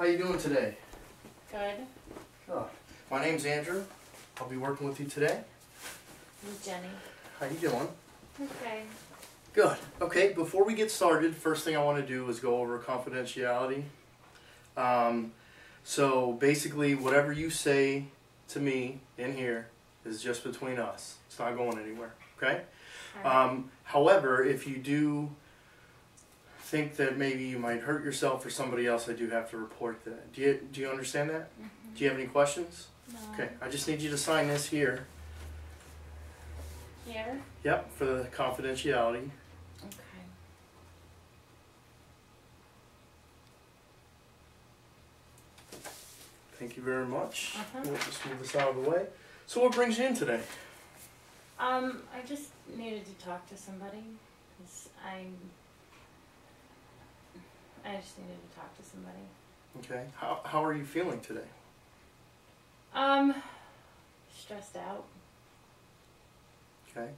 How you doing today? Good. Oh, my name's Andrew. I'll be working with you today. I'm Jenny. How you doing? Okay. Good. Okay, before we get started, first thing I want to do is go over confidentiality. So basically, whatever you say to me in here is just between us. It's not going anywhere, okay? However, if you do think that maybe you might hurt yourself or somebody else, I do have to report that. Do you understand that? Mm-hmm. Do you have any questions? No. Okay, I just need you to sign this here. Here? Yep, for the confidentiality. Okay. Thank you very much. Uh-huh. We'll just move this out of the way. So what brings you in today? I just needed to talk to somebody, because I just needed to talk to somebody. Okay. How are you feeling today? Stressed out. Okay.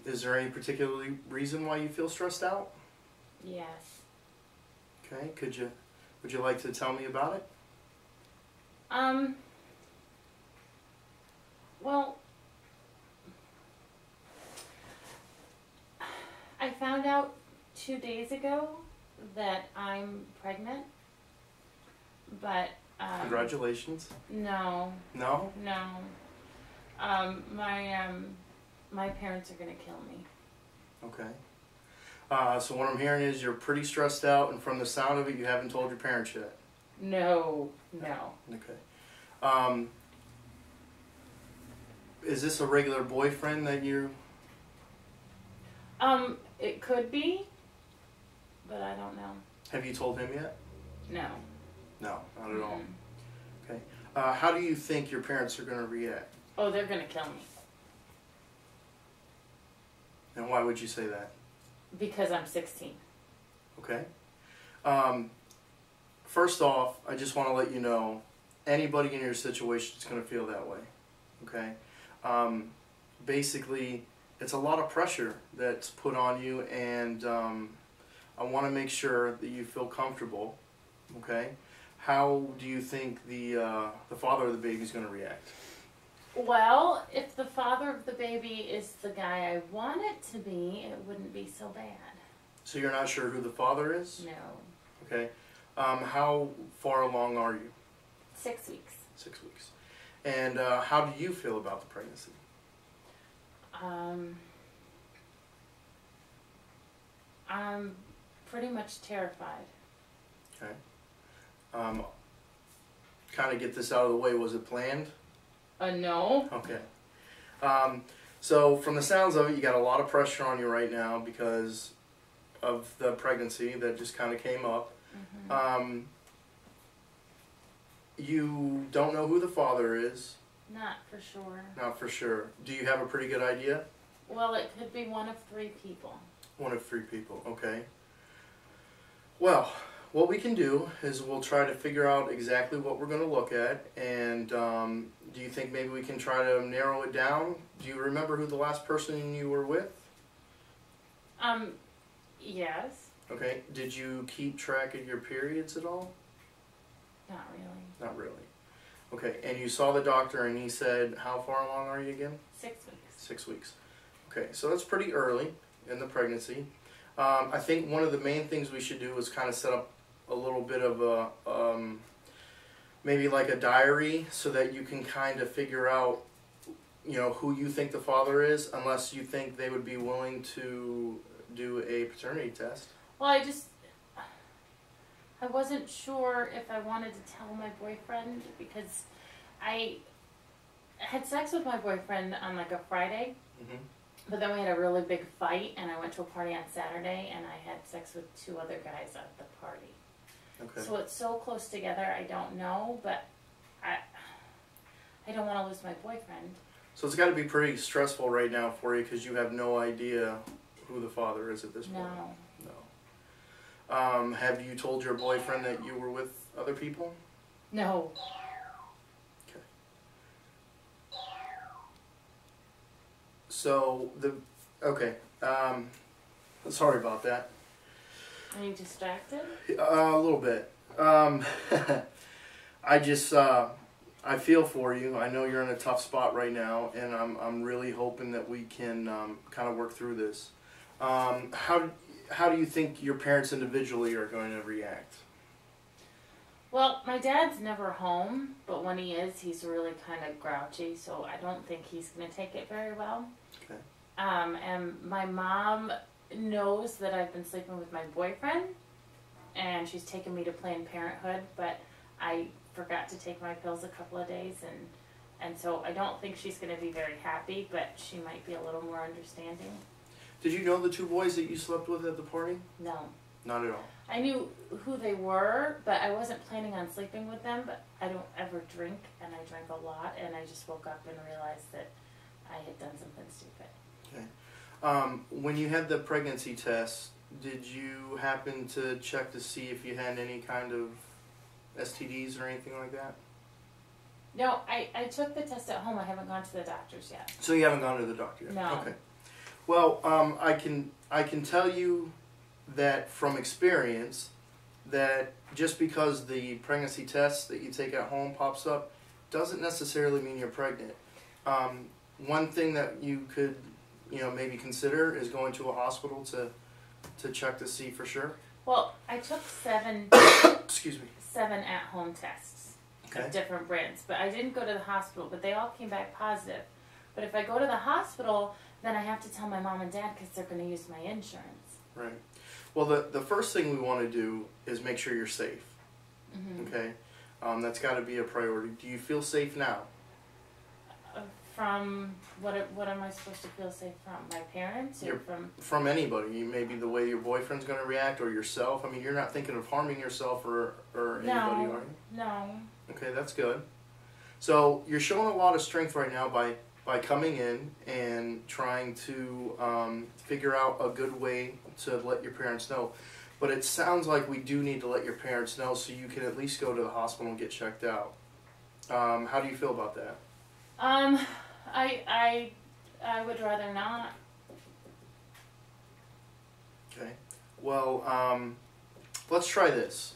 Is there any particular reason why you feel stressed out? Yes. Okay. Would you like to tell me about it? Well, I found out 2 days ago that I'm pregnant, but Congratulations. No. No? No. My parents are gonna kill me. Okay. So what I'm hearing is you're pretty stressed out, and from the sound of it, you haven't told your parents yet. No. Okay. Is this a regular boyfriend that you... It could be, but I don't know. Have you told him yet? No. No, not at all. Okay. How do you think your parents are going to react? Oh, they're gonna kill me. And why would you say that? Because I'm 16. Okay. First off, I just want to let you know, anybody in your situation is going to feel that way. Okay. Basically, it's a lot of pressure that's put on you, and I want to make sure that you feel comfortable. Okay. How do you think the father of the baby is going to react? Well, if the father of the baby is the guy I want it to be, it wouldn't be so bad. So you're not sure who the father is? No. Okay. How far along are you? 6 weeks. 6 weeks. And how do you feel about the pregnancy? I'm pretty much terrified. Okay. Kind of get this out of the way. Was it planned? No. Okay. So from the sounds of it, you got a lot of pressure on you right now because of the pregnancy that just kind of came up. Mm-hmm. You don't know who the father is. Not for sure. Not for sure. Do you have a pretty good idea? Well, it could be one of 3 people. One of 3 people, okay. Well, what we can do is we'll try to figure out exactly what we're going to look at, and do you think maybe we can try to narrow it down? Do you remember who the last person you were with? Yes. Okay. Did you keep track of your periods at all? Not really. Not really. Okay, and you saw the doctor and he said, how far along are you again? 6 weeks. 6 weeks. Okay, so that's pretty early in the pregnancy. I think one of the main things we should do is kind of set up a little bit of a, maybe like a diary so that you can kind of figure out, you know, who you think the father is, unless you think they would be willing to do a paternity test. Well, I wasn't sure if I wanted to tell my boyfriend, because I had sex with my boyfriend on like a Friday, Mm-hmm. but then we had a really big fight, and I went to a party on Saturday, and I had sex with 2 other guys at the party. Okay. So it's so close together, I don't know, but I don't want to lose my boyfriend. So it's got to be pretty stressful right now for you because you have no idea who the father is at this point. No. Have you told your boyfriend that you were with other people? No. Okay. So okay. Sorry about that. Are you distracted? A little bit. I just, I feel for you. I know you're in a tough spot right now, and I'm really hoping that we can kind of work through this. How do you think your parents individually are going to react? Well, my dad's never home, but when he is, he's really kind of grouchy, so I don't think he's going to take it very well. Okay. And my mom knows that I've been sleeping with my boyfriend, and she's taken me to Planned Parenthood, but I forgot to take my pills a couple of days, and so I don't think she's going to be very happy, but she might be a little more understanding. Did you know the two boys that you slept with at the party? No. Not at all. I knew who they were, but I wasn't planning on sleeping with them, but I don't ever drink, and I drank a lot, and I just woke up and realized that I had done something stupid. Okay. When you had the pregnancy test, did you happen to check to see if you had any kind of STDs or anything like that? No, I took the test at home. I haven't gone to the doctor's yet. So you haven't gone to the doctor yet? No. Okay. Well, I can tell you that from experience that just because the pregnancy test that you take at home pops up doesn't necessarily mean you're pregnant. One thing that you could, maybe consider is going to a hospital to check to see for sure. Well, I took 7 Excuse me. 7 at-home tests Okay. of different brands, but I didn't go to the hospital, but they all came back positive. But if I go to the hospital, then I have to tell my mom and dad because they're going to use my insurance. Right. Well, the first thing we want to do is make sure you're safe. Mm-hmm. Okay? That's got to be a priority. Do you feel safe now? From what am I supposed to feel safe from? My parents or From anybody. Maybe the way your boyfriend's going to react or yourself. I mean, you're not thinking of harming yourself or anybody, are you? No. Okay, that's good. So you're showing a lot of strength right now by coming in and trying to figure out a good way to let your parents know. But it sounds like we do need to let your parents know so you can at least go to the hospital and get checked out. How do you feel about that? I would rather not. Okay. Well, let's try this.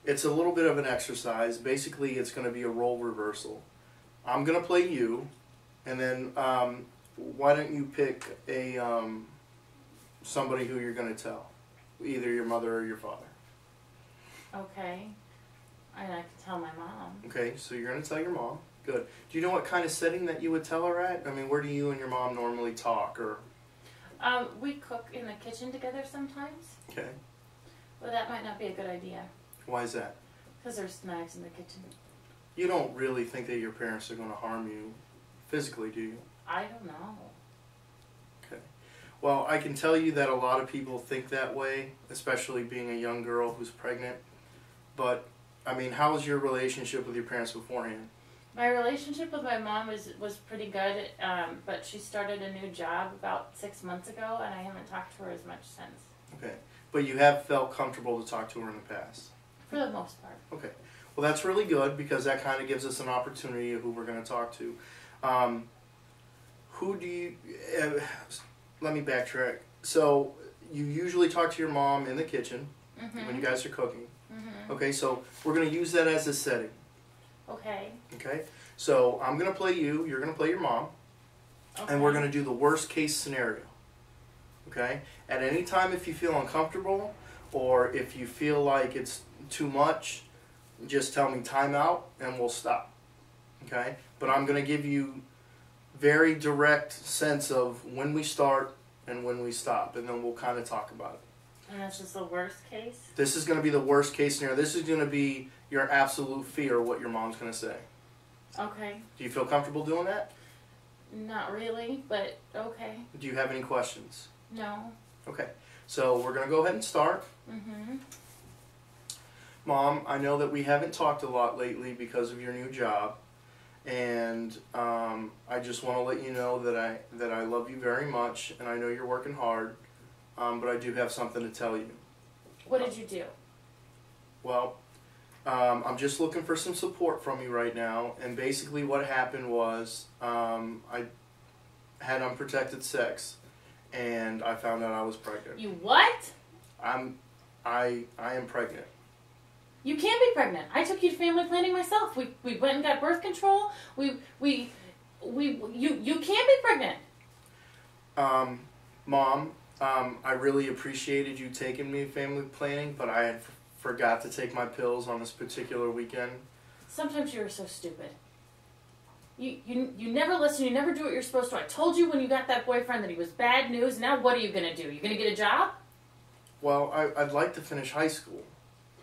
It's a little bit of an exercise. Basically, it's going to be a role reversal. I'm going to play you, and then why don't you pick a somebody who you're going to tell, either your mother or your father. Okay. And I can tell my mom. Okay, so you're going to tell your mom. Good. Do you know what kind of setting that you would tell her at? I mean, where do you and your mom normally talk? Or we cook in the kitchen together sometimes. Okay. Well, that might not be a good idea. Why is that? Because there's knives in the kitchen. You don't really think that your parents are going to harm you physically, do you? I don't know. Okay. Well, I can tell you that a lot of people think that way, especially being a young girl who's pregnant. But, I mean, how was your relationship with your parents beforehand? My relationship with my mom was pretty good, but she started a new job about 6 months ago, and I haven't talked to her as much since. Okay. But you have felt comfortable to talk to her in the past? For the most part. Okay. Well, that's really good because that kind of gives us an opportunity of who we're going to talk to. Who do you... let me backtrack. So, you usually talk to your mom in the kitchen when you guys are cooking. Okay, so we're going to use that as a setting. Okay. Okay? So, I'm going to play you, you're going to play your mom, and we're going to do the worst case scenario. Okay? At any time if you feel uncomfortable or if you feel like it's too much, just tell me time out and we'll stop. Okay? But I'm going to give you very direct sense of when we start and when we stop, and then we'll kind of talk about it. And that's just the worst case? This is going to be the worst case scenario. This is going to be your absolute fear of what your mom's going to say. Okay. Do you feel comfortable doing that? Not really, but okay. Do you have any questions? No. Okay. So we're going to go ahead and start. Mom, I know that we haven't talked a lot lately because of your new job. And I just want to let you know that I love you very much, and I know you're working hard, but I do have something to tell you. What did you do? Well, I'm just looking for some support from you right now, and basically what happened was I had unprotected sex, and I found out I was pregnant. You what? I am pregnant. You can't be pregnant. I took you to family planning myself. We went and got birth control. You can't be pregnant. Mom, I really appreciated you taking me to family planning, but I had forgot to take my pills on this particular weekend. Sometimes you're so stupid. You never listen. You never do what you're supposed to. I told you when you got that boyfriend that he was bad news. Now what are you going to do? You're going to get a job? Well, I'd like to finish high school.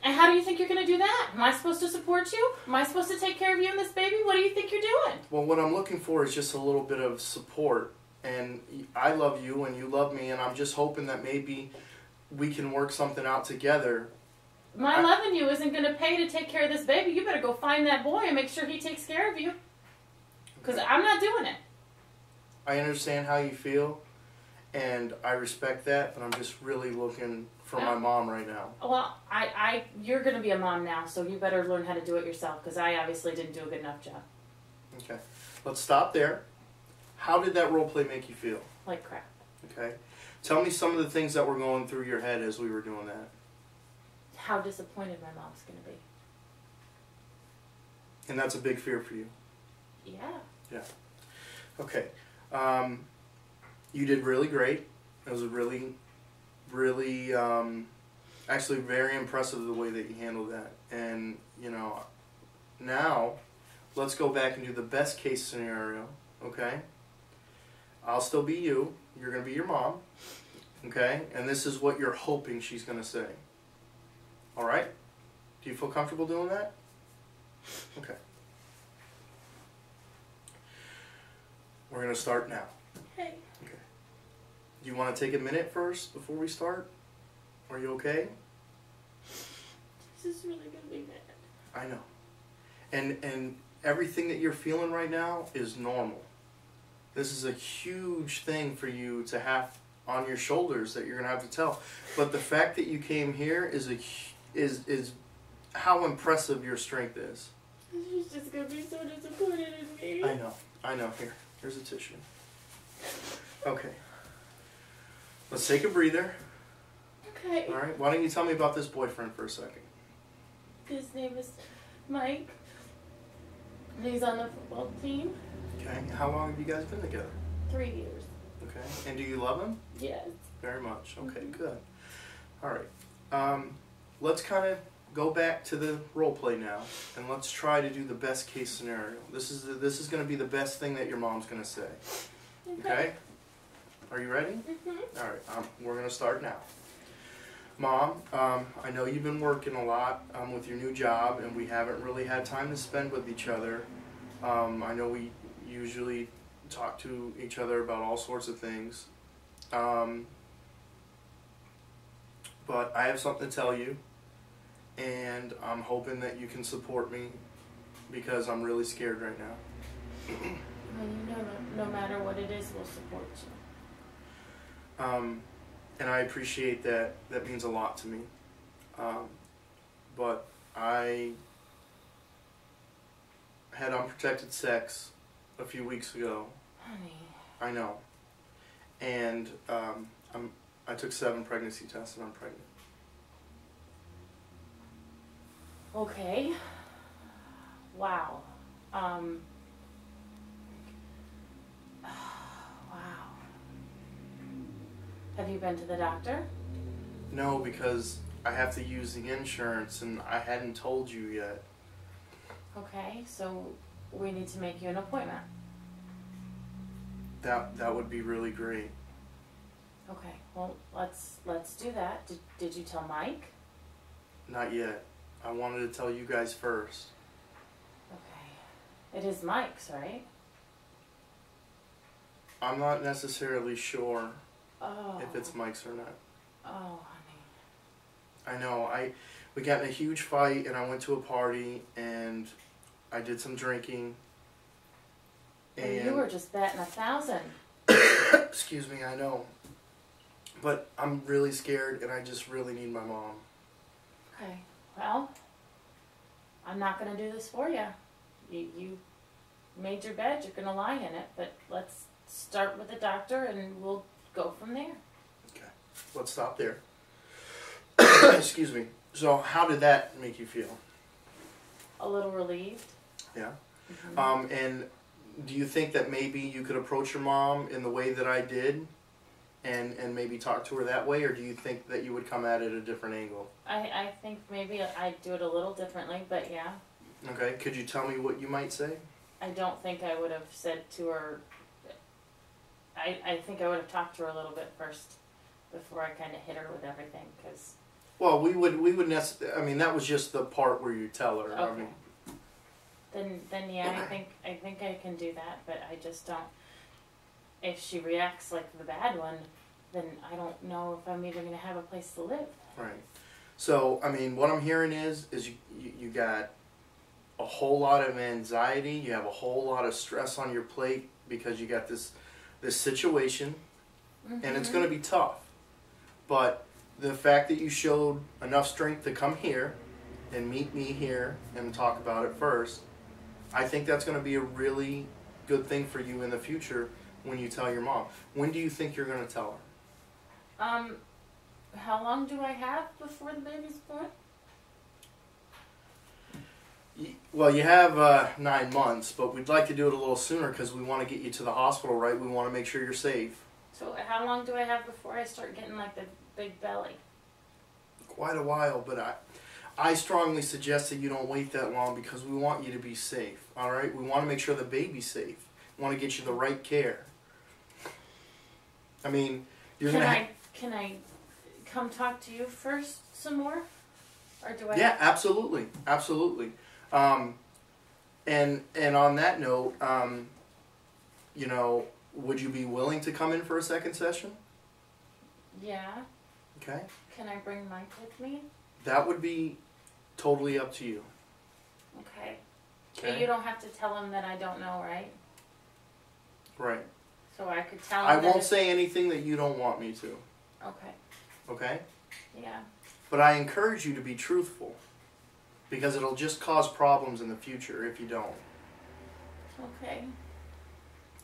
And how do you think you're going to do that? Am I supposed to support you? Am I supposed to take care of you and this baby? What do you think you're doing? Well, what I'm looking for is just a little bit of support. And I love you and you love me, and I'm just hoping that maybe we can work something out together. My loving you isn't going to pay to take care of this baby. You better go find that boy and make sure he takes care of you. Because I'm not doing it. I understand how you feel, and I respect that, but I'm just really looking for my mom right now. Well, you're going to be a mom now, so you better learn how to do it yourself, because I obviously didn't do a good enough job. Okay. Let's stop there. How did that role play make you feel? Like crap. Okay. Tell me some of the things that were going through your head as we were doing that. How disappointed my mom's going to be. And that's a big fear for you. Yeah. Yeah. Okay. You did really great. It was a really, really, actually very impressive the way that you handled that. And, you know, now let's go back and do the best case scenario, okay? I'll still be you. You're going to be your mom, okay? And this is what you're hoping she's going to say. All right? Do you feel comfortable doing that? Okay. We're going to start now. Hey. Okay. Do you want to take a minute first before we start? Are you okay? This is really going to be bad. I know. And everything that you're feeling right now is normal. This is a huge thing for you to have on your shoulders that you're going to have to tell. But the fact that you came here is how impressive your strength is. She's just going to be so disappointed in me. I know. Here's a tissue. Okay. Let's take a breather. Okay. All right. Why don't you tell me about this boyfriend for a second? His name is Mike. He's on the football team. Okay. How long have you guys been together? 3 years. Okay. And do you love him? Yes. Very much. Okay, good. All right. Let's kind of go back to the role play now, and let's try to do the best case scenario. This is going to be the best thing that your mom's going to say. Okay? Are you ready? Mm-hmm. All right. We're going to start now. Mom, I know you've been working a lot with your new job, and we haven't really had time to spend with each other. I know we usually talk to each other about all sorts of things. But I have something to tell you, and I'm hoping that you can support me because I'm really scared right now. Well, you know, no matter what it is, we'll support you. And I appreciate that. That means a lot to me. But I had unprotected sex a few weeks ago. Honey. I know. And I took 7 pregnancy tests and I'm pregnant. Okay. Wow. Wow. Have you been to the doctor? No, because I have to use the insurance and I hadn't told you yet. Okay, so we need to make you an appointment. That would be really great. Okay, well, let's do that. Did you tell Mike? Not yet. I wanted to tell you guys first. Okay. It is Mike's, right? I'm not necessarily sure if if it's Mike's or not. Oh, honey. I know. We got in a huge fight and I went to a party and I did some drinking. And you were just batting 1,000. Excuse me, I know. But I'm really scared and I just really need my mom. Okay. Well, I'm not going to do this for you. You made your bed. You're going to lie in it. But let's start with the doctor and we'll go from there. Okay. Let's stop there. Excuse me. So how did that make you feel? A little relieved. Yeah. Mm-hmm. And do you think that maybe you could approach your mom in the way that I did and maybe talk to her that way, or do you think that you would come at it a different angle? I think maybe I'd do it a little differently, but yeah. Okay. Could you tell me what you might say? I don't think I would have said to her, I think I would have talked to her a little bit first before I kind of hit her with everything, because... Well, we would I mean, that was just the part where you tell her. Okay. I mean, Then yeah, I think I can do that, but I just don't. If she reacts like the bad one, then I don't know if I'm even going to have a place to live. right. So, I mean, what I'm hearing is you got a whole lot of anxiety. You have a whole lot of stress on your plate because you got this situation, Mm-hmm. and it's going to be tough. But the fact that you showed enough strength to come here and meet me here and talk about it first, I think that's going to be a really good thing for you in the future when you tell your mom. When do you think you're going to tell her? How long do I have before the baby's born? Well, you have 9 months, but we'd like to do it a little sooner because we want to get you to the hospital, right? We want to make sure you're safe. So how long do I have before I start getting like the big belly? Quite a while, but I strongly suggest that you don't wait that long because we want you to be safe, all right? We want to make sure the baby's safe. We want to get you the right care. I mean, you're going to... Can I come talk to you first some more? Or do I... Yeah, absolutely. Absolutely. And on that note, you know, would you be willing to come in for a second session? Yeah. Okay. Can I bring Mike with me? That would be totally up to you. Okay. Okay. You don't have to tell him that I don't know, right? Right. So I could tell him I that won't say anything that you don't want me to. Okay. Okay? Yeah. But I encourage you to be truthful because it'll just cause problems in the future if you don't. Okay.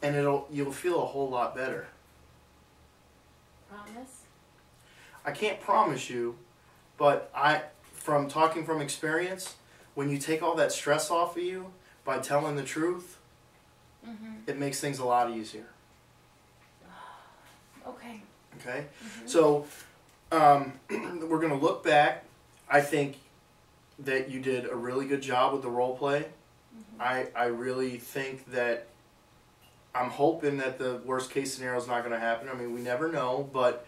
And you'll feel a whole lot better. Promise? I can't promise you, but from talking from experience, when you take all that stress off of you by telling the truth, Mm-hmm. it makes things a lot easier. Okay. Okay? Mm-hmm. So, we're going to look back. I think that you did a really good job with the role play. Mm-hmm. I really think that I'm hoping that the worst case scenario is not going to happen. I mean, we never know, but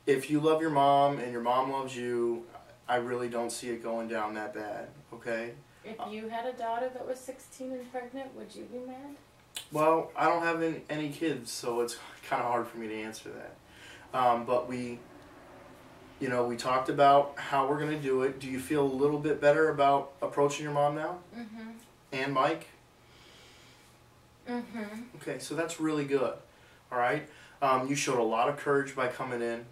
if you love your mom and your mom loves you, I really don't see it going down that bad, okay? If you had a daughter that was 16 and pregnant, would you be mad? Well, I don't have any kids, so it's kind of hard for me to answer that. But we talked about how we're going to do it. Do you feel a little bit better about approaching your mom now? Mm-hmm. And Mike? Mm-hmm. Okay, so that's really good. All right? You showed a lot of courage by coming in,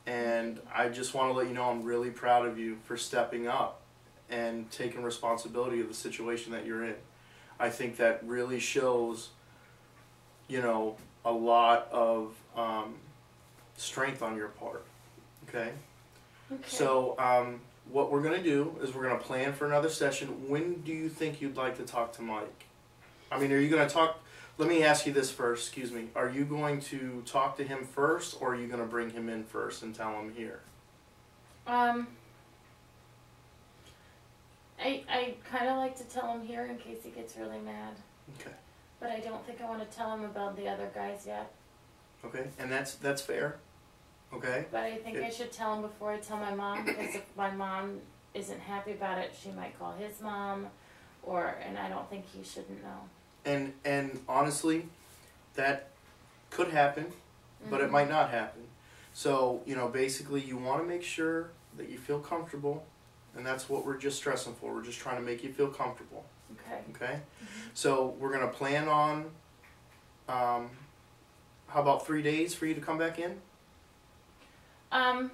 and I just want to let you know I'm really proud of you for stepping up and taking responsibility of the situation that you're in. I think that really shows, a lot of strength on your part. Okay? Okay. So, what we're going to do is we're going to plan for another session. When do you think you'd like to talk to Mike? I mean, are you going to talk... Let me ask you this first, excuse me. Are you going to talk to him first, or are you going to bring him in first and tell him here? I kind of like to tell him here in case he gets really mad. Okay. But I don't think I want to tell him about the other guys yet. Okay, and that's fair. Okay. But I think I should tell him before I tell my mom, because if my mom isn't happy about it, she might call his mom, and I don't think he shouldn't know. And honestly, that could happen, but it might not happen. So, basically you want to make sure that you feel comfortable, and that's what we're just stressing for. We're just trying to make you feel comfortable. Okay. Okay? Mm-hmm. So we're going to plan on, how about 3 days for you to come back in? I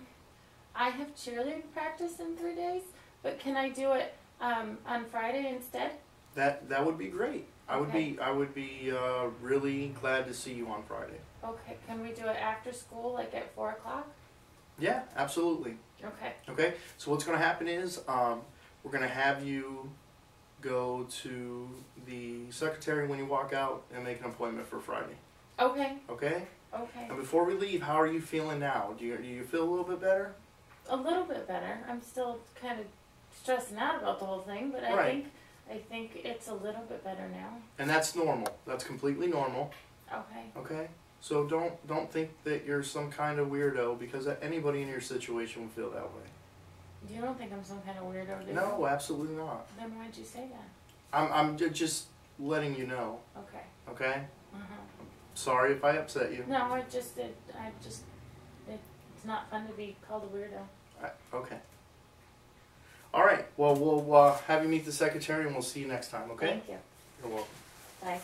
have cheerleading practice in 3 days, but can I do it on Friday instead? That would be great. Okay. I would be really glad to see you on Friday. Okay, can we do it after school, like at 4 o'clock? Yeah, absolutely. Okay. Okay, so what's going to happen is we're going to have you go to the secretary when you walk out and make an appointment for Friday. Okay. Okay? Okay. And before we leave, how are you feeling now? Do you feel a little bit better? A little bit better. I'm still kind of stressing out about the whole thing, but Right. I think it's a little bit better now. And that's normal. That's completely normal. Okay. Okay? So don't think that you're some kind of weirdo, because anybody in your situation will feel that way. You don't think I'm some kind of weirdo, do you? No, absolutely not. Then why'd you say that? I'm just letting you know. Okay. Okay? Uh-huh. Sorry if I upset you. No, it's not fun to be called a weirdo. Okay. All right. Well, we'll have you meet the secretary, and we'll see you next time. Okay? Thank you. You're welcome. Bye.